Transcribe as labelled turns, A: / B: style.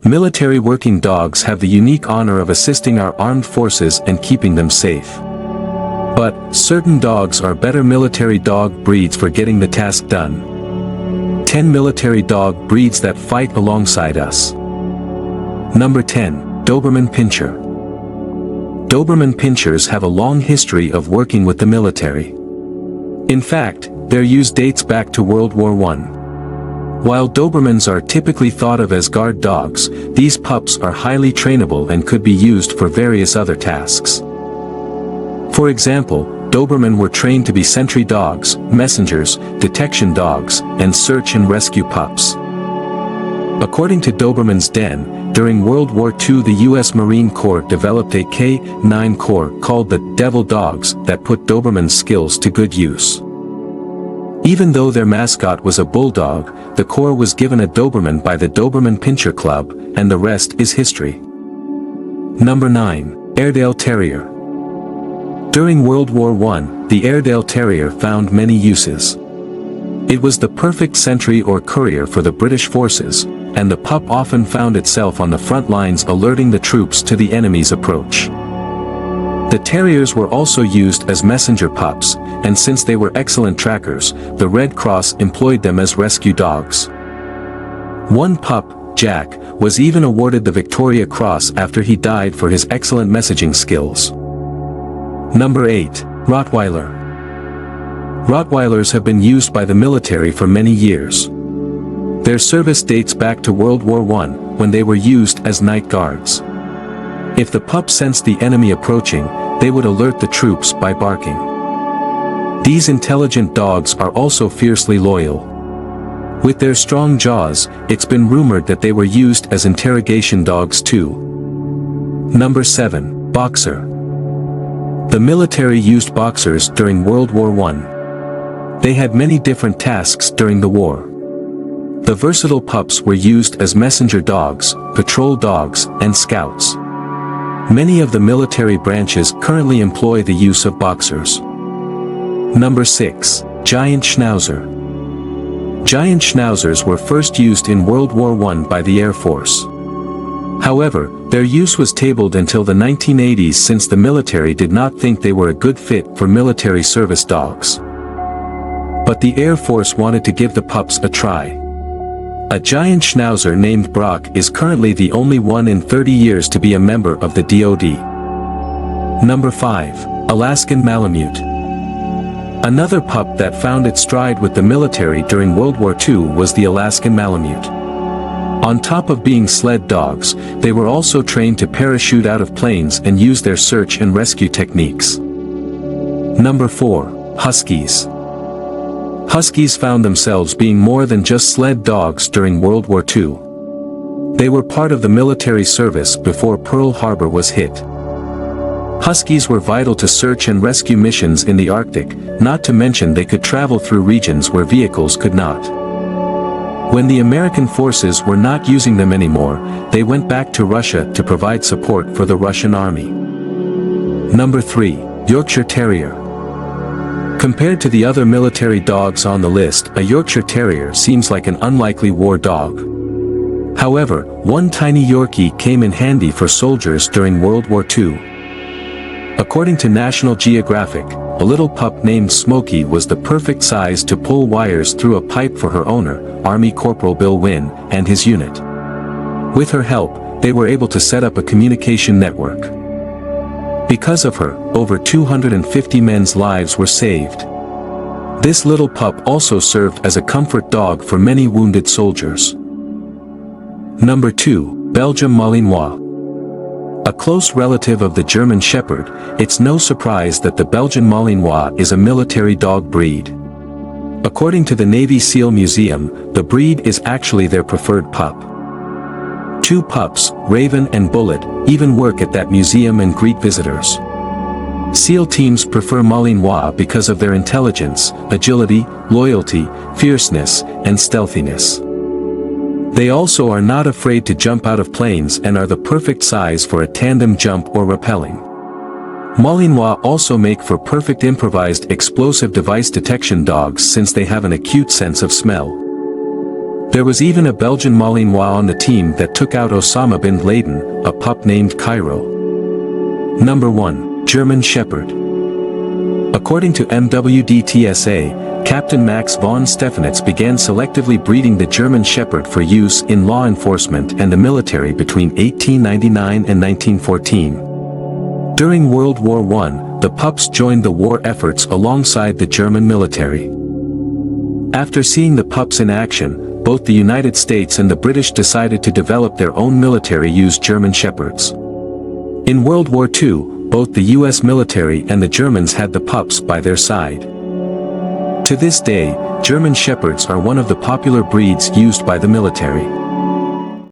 A: Military working dogs have the unique honor of assisting our armed forces and keeping them safe. But, certain dogs are better military dog breeds for getting the task done. 10 military dog breeds that fight alongside us. Number 10. Doberman Pincher. Doberman Pinchers have a long history of working with the military. In fact, their use dates back to World War I. While Dobermans are typically thought of as guard dogs, these pups are highly trainable and could be used for various other tasks. For example, Doberman were trained to be sentry dogs, messengers, detection dogs, and search and rescue pups. According to Doberman's Den, during World War II the U.S. Marine Corps developed a K-9 Corps called the Devil Dogs that put Doberman's skills to good use. Even though their mascot was a bulldog, the Corps was given a Doberman by the Doberman Pincher Club, and the rest is history. Number 9. Airedale Terrier. During World War I, the Airedale Terrier found many uses. It was the perfect sentry or courier for the British forces, and the pup often found itself on the front lines alerting the troops to the enemy's approach. The terriers were also used as messenger pups, and since they were excellent trackers, the Red Cross employed them as rescue dogs. One pup, Jack, was even awarded the Victoria Cross after he died for his excellent messaging skills. Number 8. Rottweiler. Rottweilers have been used by the military for many years. Their service dates back to World War I, when they were used as night guards. If the pup sensed the enemy approaching, they would alert the troops by barking. These intelligent dogs are also fiercely loyal. With their strong jaws, it's been rumored that they were used as interrogation dogs too. Number 7. Boxer. The military used boxers during World War I. They had many different tasks during the war. The versatile pups were used as messenger dogs, patrol dogs, and scouts. Many of the military branches currently employ the use of boxers. Number 6. Giant Schnauzer. Giant Schnauzers were first used in World War I by the Air Force. However, their use was tabled until the 1980s since the military did not think they were a good fit for military service dogs. But the Air Force wanted to give the pups a try. A giant Schnauzer named Brock is currently the only one in 30 years to be a member of the DoD. Number 5. Alaskan Malamute. Another pup that found its stride with the military during World War II was the Alaskan Malamute. On top of being sled dogs, they were also trained to parachute out of planes and use their search and rescue techniques. Number 4. Huskies. Huskies found themselves being more than just sled dogs during World War II. They were part of the military service before Pearl Harbor was hit. Huskies were vital to search and rescue missions in the Arctic, not to mention they could travel through regions where vehicles could not. When the American forces were not using them anymore, they went back to Russia to provide support for the Russian army. Number 3. Yorkshire Terrier. Compared to the other military dogs on the list, a Yorkshire Terrier seems like an unlikely war dog. However, one tiny Yorkie came in handy for soldiers during World War II. According to National Geographic, a little pup named Smokey was the perfect size to pull wires through a pipe for her owner, Army Corporal Bill Wynn, and his unit. With her help, they were able to set up a communication network. Because of her, over 250 men's lives were saved. This little pup also served as a comfort dog for many wounded soldiers. Number 2. Belgian Malinois. A close relative of the German Shepherd, it's no surprise that the Belgian Malinois is a military dog breed. According to the Navy SEAL Museum, the breed is actually their preferred pup. Two pups, Raven and Bullet, even work at that museum and greet visitors. SEAL teams prefer Malinois because of their intelligence, agility, loyalty, fierceness, and stealthiness. They also are not afraid to jump out of planes and are the perfect size for a tandem jump or rappelling. Malinois also make for perfect improvised explosive device detection dogs since they have an acute sense of smell. There was even a Belgian Malinois on the team that took out Osama bin Laden, a pup named Cairo. Number 1. German Shepherd. According to MWDTSA, Captain Max von Stefanitz began selectively breeding the German Shepherd for use in law enforcement and the military between 1899 and 1914. During World War I, the pups joined the war efforts alongside the German military. After seeing the pups in action, both the United States and the British decided to develop their own military-used German Shepherds. In World War II, both the US military and the Germans had the pups by their side. To this day, German Shepherds are one of the popular breeds used by the military.